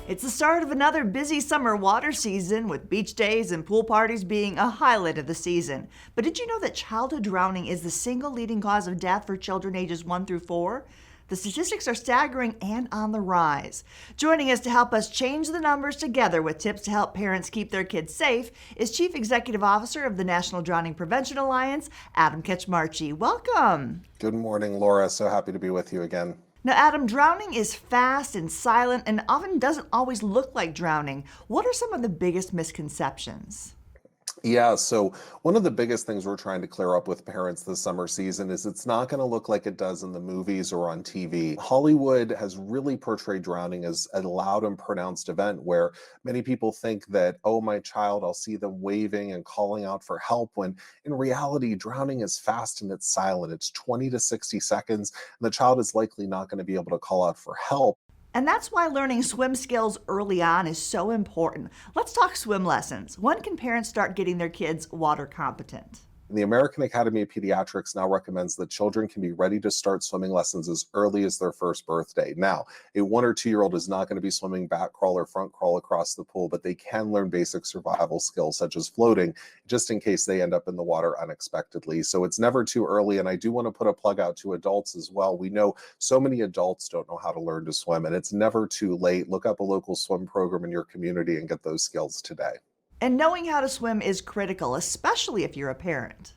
It's the start of another busy summer water season, with beach days and pool parties being a highlight of the season. But did you know that childhood drowning is the single leading cause of death for children ages 1 through 4? The statistics are staggering and on the rise. Joining us to help us change the numbers together with tips to help parents keep their kids safe is Chief Executive Officer of the National Drowning Prevention Alliance, Adam Katchmarchi. Welcome. Good morning, Laura. So happy to be with you again. Now, Adam, drowning is fast and silent and often doesn't always look like drowning. What are some of the biggest misconceptions? Yeah, so one of the biggest things we're trying to clear up with parents this summer season is it's not going to look like it does in the movies or on TV. Hollywood has really portrayed drowning as a loud and pronounced event where many people think that, oh, my child, I'll see them waving and calling out for help, when in reality, drowning is fast and it's silent. It's 20 to 60 seconds, and the child is likely not going to be able to call out for help. And that's why learning swim skills early on is so important. Let's talk swim lessons. When can parents start getting their kids water competent? The American Academy of Pediatrics now recommends that children can be ready to start swimming lessons as early as their first birthday. Now, a 1 or 2-year-old is not going to be swimming back crawl or front crawl across the pool, but they can learn basic survival skills such as floating, just in case they end up in the water unexpectedly. So it's never too early. And I do want to put a plug out to adults as well. We know so many adults don't know how to learn to swim, and it's never too late. Look up a local swim program in your community and get those skills today. And knowing how to swim is critical, especially if you're a parent.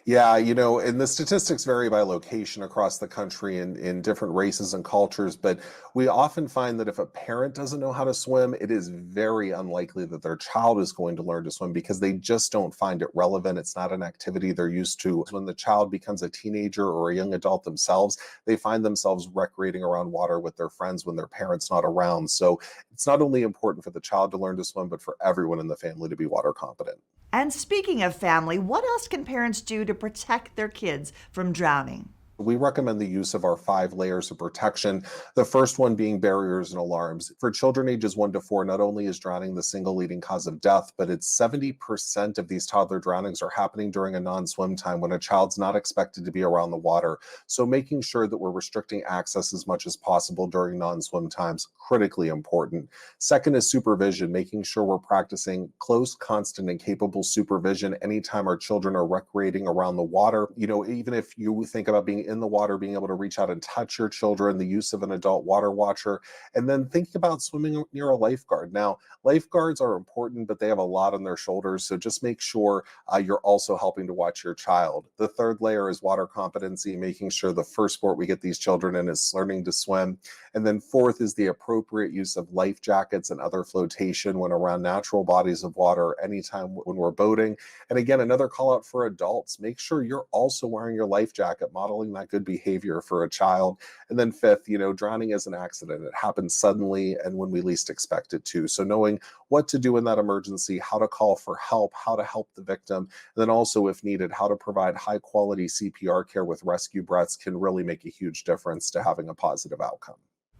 Yeah, and the statistics vary by location across the country and in different races and cultures, but we often find that if a parent doesn't know how to swim, it is very unlikely that their child is going to learn to swim because they just don't find it relevant. It's not an activity they're used to. When the child becomes a teenager or a young adult themselves, they find themselves recreating around water with their friends when their parent's not around. So it's not only important for the child to learn to swim, but for everyone in the family to be water competent. And speaking of family, what else can parents do to protect their kids from drowning? We recommend the use of our 5 layers of protection, the first one being barriers and alarms. For children ages 1 to 4, not only is drowning the single leading cause of death, but it's 70% of these toddler drownings are happening during a non-swim time when a child's not expected to be around the water. So making sure that we're restricting access as much as possible during non-swim times, critically important. Second is supervision, making sure we're practicing close, constant, and capable supervision anytime our children are recreating around the water. Even if you think about being in the water, being able to reach out and touch your children, the use of an adult water watcher, and then thinking about swimming near a lifeguard. Now, lifeguards are important, but they have a lot on their shoulders, so just make sure you're also helping to watch your child. The third layer is water competency, making sure the first sport we get these children in is learning to swim. And then fourth is the appropriate use of life jackets and other flotation when around natural bodies of water, anytime when we're boating. And again, another call out for adults, make sure you're also wearing your life jacket, modeling that good behavior for a child. And then fifth, drowning is an accident. It happens suddenly and when we least expect it to. So knowing what to do in that emergency, how to call for help, how to help the victim, and then also, if needed, how to provide high quality CPR care with rescue breaths can really make a huge difference to having a positive outcome.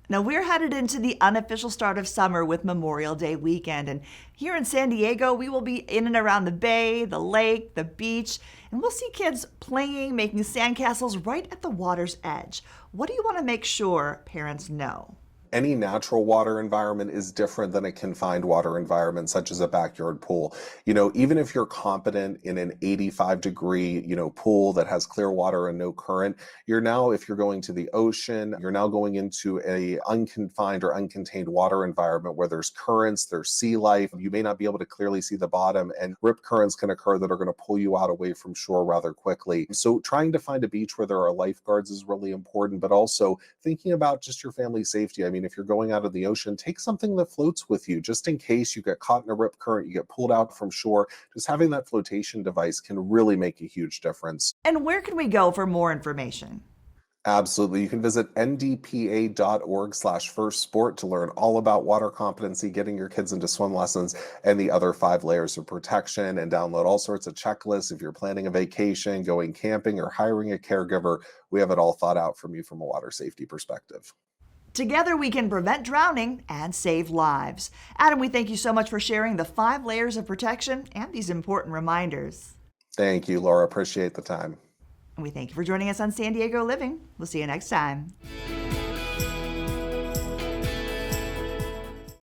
Now, we're headed into the unofficial start of summer with Memorial Day weekend. And here in San Diego, we will be in and around the bay, the lake, the beach, and we'll see kids playing, making sandcastles right at the water's edge. What do you want to make sure parents know? Any natural water environment is different than a confined water environment, such as a backyard pool. Even if you're competent in an 85-degree, pool that has clear water and no current, if you're going to the ocean, you're now going into a unconfined or uncontained water environment where there's currents, there's sea life. You may not be able to clearly see the bottom, and rip currents can occur that are going to pull you out away from shore rather quickly. So trying to find a beach where there are lifeguards is really important, but also thinking about just your family's safety. If you're going out of the ocean, take something that floats with you just in case you get caught in a rip current, you get pulled out from shore. Just having that flotation device can really make a huge difference. And where can we go for more information? Absolutely. You can visit ndpa.org/firstsport to learn all about water competency, getting your kids into swim lessons, and the other 5 layers of protection, and download all sorts of checklists. If you're planning a vacation, going camping, or hiring a caregiver, we have it all thought out from you from a water safety perspective. Together we can prevent drowning and save lives. Adam, we thank you so much for sharing the 5 layers of protection and these important reminders. Thank you, Laura. Appreciate the time. And we thank you for joining us on San Diego Living. We'll see you next time.